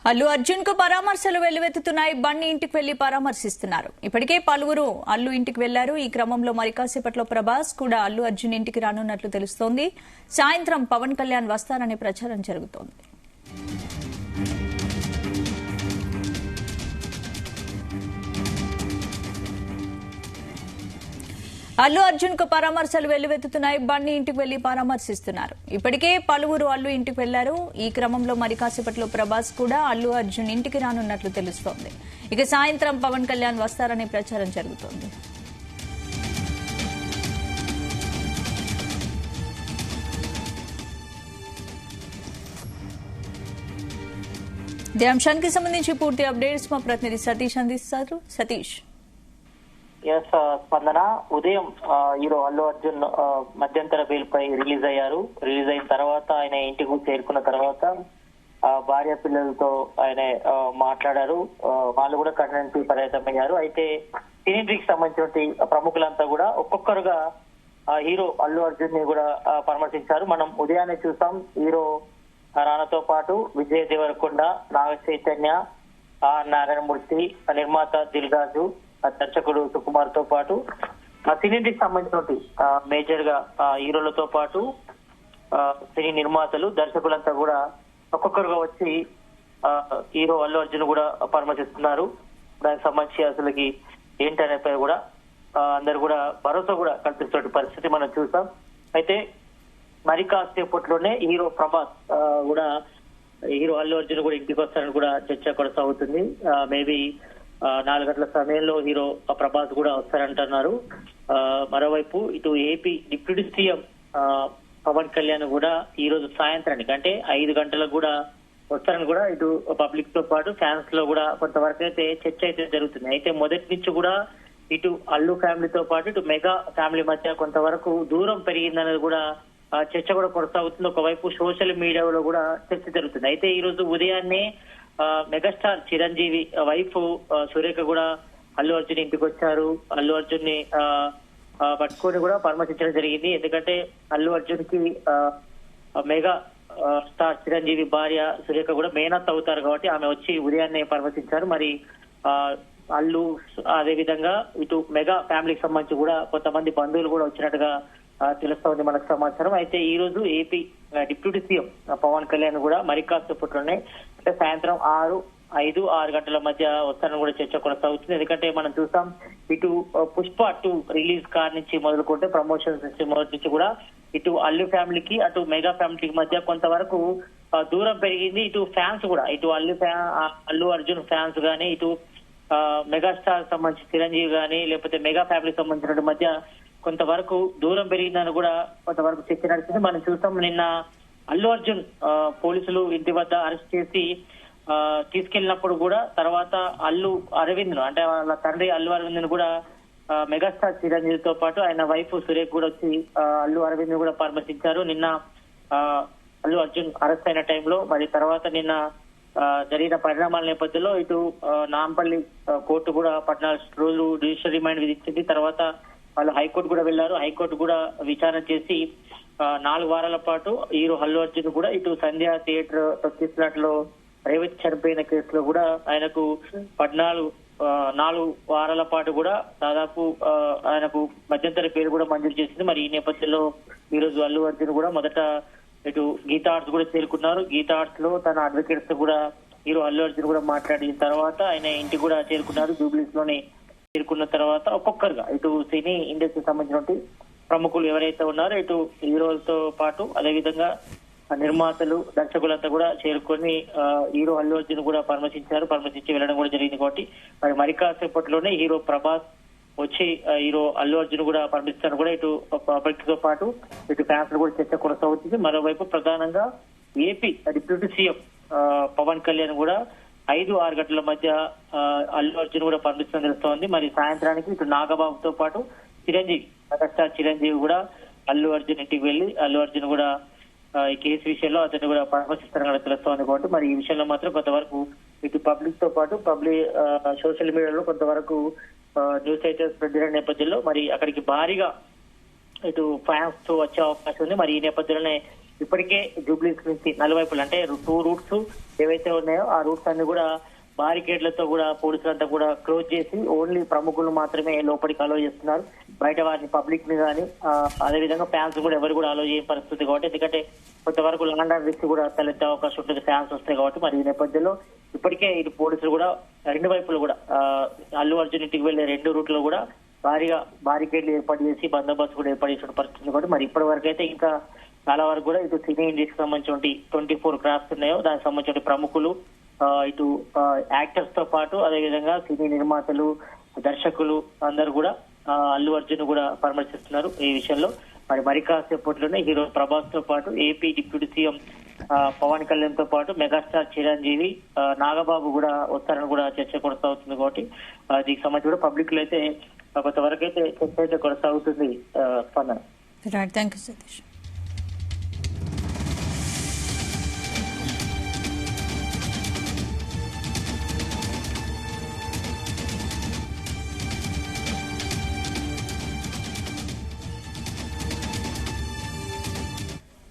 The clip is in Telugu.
అల్లు అర్జున్ కు పరామర్శలు వెల్లువెత్తుతున్నాయి. బన్నీ ఇంటికి వెళ్లి పరామర్శిస్తున్నారు. ఇప్పటికే పలువురు అల్లు ఇంటికి వెళ్లారు. ఈ క్రమంలో మరి కాసేపట్లో ప్రభాస్ కూడా అల్లు అర్జున్ ఇంటికి రానున్నట్లు తెలుస్తోంది. సాయంత్రం పవన్ కళ్యాణ్ వస్తారనే ప్రచారం జరుగుతోంది. అల్లు అర్జున్ కు పరామర్శలు వెల్లువెత్తుతున్నాయి. బన్నీ ఇంటికి వెళ్లి పరామర్శిస్తున్నారు. ఇప్పటికే పలువురు అల్లు ఇంటికి వెళ్లారు. ఈ క్రమంలో మరి కాసేపట్లో ప్రభాస్ కూడా అల్లు అర్జున్ ఇంటికి రానున్నట్లు తెలుస్తోంది. ఇక సాయంత్రం పవన్ కళ్యాణ్ వస్తారనే ప్రచారం జరుగుతోంది. ఈ అంశానికి సంబంధించి పూర్తి అప్డేట్స్ మా ప్రతినిధి సతీష్ అందిస్తారు. సతీష్. స్పందన ఉదయం హీరో అల్లు అర్జున్ మధ్యంతర బెయిల్ పై రిలీజ్ అయ్యారు. రిలీజ్ అయిన తర్వాత ఆయన ఇంటికి చేరుకున్న తర్వాత భార్య పిల్లలతో ఆయన మాట్లాడారు. వాళ్ళు కూడా కన్వెన్సీ పర్యటమయ్యారు. అయితే సినీకి సంబంధించిన ప్రముఖులంతా కూడా ఒక్కొక్కరుగా హీరో అల్లు అర్జున్ ని కూడా పరామర్శించారు. మనం ఉదయాన్నే చూసాం. హీరో రానాతో పాటు విజయ్ దేవరకొండ, నాగ చైతన్య, నారాయణమూర్తి, నిర్మాత దిల్ రాజు, దర్శకుడు సుకుమార్ తో పాటు సినీకి సంబంధించిన మేజర్ గా హీరోలతో పాటు సినీ నిర్మాతలు, దర్శకులంతా కూడా ఒక్కొక్కరుగా వచ్చి హీరో అల్లు అర్జున్ కూడా పరామర్శిస్తున్నారు. దానికి సంబంధించి అసలుకి ఏంటనే కూడా అందరు కూడా భరోసా కూడా కల్పిస్తున్న పరిస్థితి మనం చూసాం. అయితే మరి కాసేపట్లోనే హీరో ప్రభాస్ కూడా హీరో అల్లు అర్జున్ కూడా ఇంటికి వస్తారని కూడా చర్చ కొనసాగుతుంది. మేబీ 4 గంటల సమయంలో హీరో ప్రభాస్ కూడా వస్తారంటున్నారు. మరోవైపు ఇటు AP deputy CM Pawan Kalyan కూడా ఈ రోజు సాయంత్రానికి అంటే 5 గంటలకు కూడా వస్తారని కూడా ఇటు పబ్లిక్ తో పాటు ఫ్యాన్స్ లో కూడా కొంతవరకు అయితే చర్చ అయితే జరుగుతుంది. అయితే మొదటి నుంచి కూడా ఇటు అల్లు ఫ్యామిలీతో పాటు ఇటు మెగా ఫ్యామిలీ మధ్య కొంతవరకు దూరం పెరిగిందనేది కూడా చర్చ కూడా కొనసాగుతుంది. ఒకవైపు సోషల్ మీడియాలో కూడా చర్చ జరుగుతుంది. అయితే ఈ రోజు ఉదయాన్నే మెగాస్టార్ చిరంజీవి వైఫ్ సురేఖ కూడా అల్లు అర్జున్ ఇంటికి వచ్చారు. అల్లు అర్జున్ ని పట్టుకొని కూడా పరామర్శించడం జరిగింది. ఎందుకంటే అల్లు అర్జున్ కి మెగా స్టార్ చిరంజీవి భార్య సురేఖ కూడా మేనత్ అవుతారు కాబట్టి ఆమె వచ్చి ఉదయాన్నే పరామర్శించారు. మరి అల్లు అదే విధంగా ఇటు మెగా ఫ్యామిలీకి సంబంధించి కూడా కొంతమంది బంధువులు కూడా వచ్చినట్టుగా తెలుస్తా ఉంది మనకు సమాచారం. అయితే ఈ రోజు AP deputy CM Pawan Kalyan కూడా మరి కాసేపట్లోనే అంటే సాయంత్రం 6 గంటల మధ్య వస్తారని కూడా చర్చ కొనసాగుతుంది. ఎందుకంటే మనం చూసాం ఇటు పుష్ప 2 రిలీజ్ కార్ నుంచి మొదలుకుంటే ప్రమోషన్స్ నుంచి మొదటి నుంచి కూడా ఇటు అల్లు ఫ్యామిలీకి అటు మెగా ఫ్యామిలీకి మధ్య కొంతవరకు దూరం పెరిగింది. ఇటు ఫ్యాన్స్ కూడా ఇటు అల్లు అర్జున్ ఫ్యాన్స్ గానీ ఇటు మెగాస్టార్ సంబంధించి చిరంజీవి గానీ లేకపోతే మెగా ఫ్యామిలీకి సంబంధించిన మధ్య కొంతవరకు దూరం పెరిగిందని కూడా కొంతవరకు చర్చ నడిచింది. మనం చూస్తాం నిన్న అల్లు అర్జున్ పోలీసులు ఇంటి వద్ద అరెస్ట్ చేసి తీసుకెళ్లినప్పుడు కూడా తర్వాత అల్లు అరవింద్ అంటే వాళ్ళ తండ్రి అల్లు అరవింద్ కూడా మెగాస్టార్ చిరంజీవితో పాటు ఆయన వైఫ్ సురేఖ కూడా వచ్చి అల్లు అరవింద్ కూడా పరామర్శించారు. నిన్న అల్లు అర్జున్ అరెస్ట్ అయిన టైంలో మరి తర్వాత నిన్న జరిగిన పరిణామాల నేపథ్యంలో ఇటు నాంపల్లి కోర్టు కూడా 14 రోజులు జ్యుడిషియల్ రిమాండ్ విధించింది. తర్వాత వాళ్ళు హైకోర్టు కూడా వెళ్లారు. హైకోర్టు కూడా విచారణ చేసి 4 వారాల పాటు హీరో అల్లు అర్జున్ కూడా ఇటు సంధ్య థియేటర్ తొక్కిస్లాట్ లో రేవతి చనిపోయిన కేసులో కూడా ఆయనకు 4 వారాల పాటు కూడా దాదాపు ఆయనకు మధ్యంతర పేరు కూడా మంజూరు చేసింది. మరి ఈ నేపథ్యంలో ఈ రోజు అల్లు అర్జున్ కూడా మొదట ఇటు గీతా ఆర్ట్స్ కూడా చేరుకున్నారు. గీతా ఆర్ట్స్ లో తన అడ్వకేట్స్ కూడా హీరో అల్లు అర్జున్ కూడా మాట్లాడిన తర్వాత ఆయన ఇంటికి కూడా చేరుకున్నారు. జూబ్లీస్ లోనే చేరుకున్న తర్వాత ఒక్కొక్కరుగా ఇటు సినీ ఇండస్ట్రీకి సంబంధించిన ప్రముఖులు ఎవరైతే ఉన్నారో ఇటు హీరోలతో పాటు అదేవిధంగా నిర్మాతలు, దర్శకులంతా కూడా చేరుకొని హీరో అల్లు అర్జున్ కూడా పరామర్శించి వెళ్ళడం కూడా జరిగింది. కాబట్టి మరి కాసేపట్లోనే హీరో ప్రభాస్ వచ్చి హీరో అల్లు అర్జున్ కూడా పరామర్శించారు. కూడా ఇటు పబ్లిక్ తో పాటు ఇటు ఫ్యాన్స్ కూడా చర్చ కొనసాగుతుంది. మరోవైపు ప్రధానంగా AP deputy CM Pawan Kalyan కూడా 5-6 గంటల మధ్య అల్లు అర్జున్ కూడా పరామర్శించడం తెలుస్తోంది. మరి సాయంత్రానికి ఇటు నాగబాబుతో పాటు చిరంజీవి మెగాస్టార్ చిరంజీవి కూడా అల్లు అర్జున్ ఇంటికి వెళ్లి అల్లు అర్జున్ కూడా ఈ కేసు విషయంలో అతన్ని కూడా పరామర్శిస్తారని తెలుస్తోంది. కాబట్టి మరి ఈ విషయంలో మాత్రం కొంతవరకు ఇటు పబ్లిక్ తో పాటు సోషల్ మీడియాలో కొంతవరకు న్యూస్ అయితే స్ప్రెడ్ అయిన నేపథ్యంలో మరి అక్కడికి భారీగా ఇటు ఫ్యాన్స్ తో వచ్చే అవకాశం ఉంది. మరి ఈ నేపథ్యంలోనే ఇప్పటికే జూబ్లీస్ నుంచి నలువైపులు అంటే 2 రూట్స్ ఏవైతే ఉన్నాయో ఆ రూట్స్ అన్ని కూడా బారికేడ్లతో కూడా పోలీసులంతా కూడా క్లోజ్ చేసి ఓన్లీ ప్రముఖులు మాత్రమే లోపలికి అలో చేస్తున్నారు. బయట వారిని పబ్లిక్ ని కానీ అదేవిధంగా ఫ్యాన్స్ కూడా ఎవరు కూడా అలో చేయని పరిస్థితి కాబట్టి, ఎందుకంటే కొంతవరకు ల్యాండ్ ఆర్డర్ రిస్క్ కూడా తలెత్తే అవకాశం ఉంటుంది, ఫ్యాన్స్ వస్తాయి కాబట్టి. మరి ఈ నేపథ్యంలో ఇప్పటికే ఇటు పోలీసులు కూడా రెండు వైపులు కూడా అల్లు అర్జున్ ఇంటికి వెళ్లే 2 రూట్లో కూడా భారీగా బారికేడ్లు ఏర్పాటు చేసి బందోబస్తు కూడా ఏర్పాటు చేసిన పరిస్థితి కాబట్టి, మరి ఇప్పటి వరకు అయితే ఇంకా చాలా వరకు కూడా ఇటు సినీ ఇండస్ట్రీకి సంబంధించిన 24 క్రాఫ్ట్స్ ఉన్నాయో దానికి సంబంధించిన ప్రముఖులు ఇటు యాక్టర్స్ తో పాటు అదేవిధంగా సినీ నిర్మాతలు, దర్శకులు అందరూ కూడా అల్లు అర్జున్ కూడా పరామర్శిస్తున్నారు. ఈ విషయంలో మరి కాసేపట్లోనే హీరో ప్రభాస్ తో పాటు AP deputy CM Pawan Kalyan తో పాటు మెగాస్టార్ చిరంజీవి, నాగబాబు కూడా వస్తారని కూడా చర్చ కొనసాగుతుంది కాబట్టి దీనికి సంబంధించి కూడా పబ్లిక్ లో అయితే కొంతవరకు అయితే చర్చ అయితే కొనసాగుతుంది. స్పందన. Thank you Satish.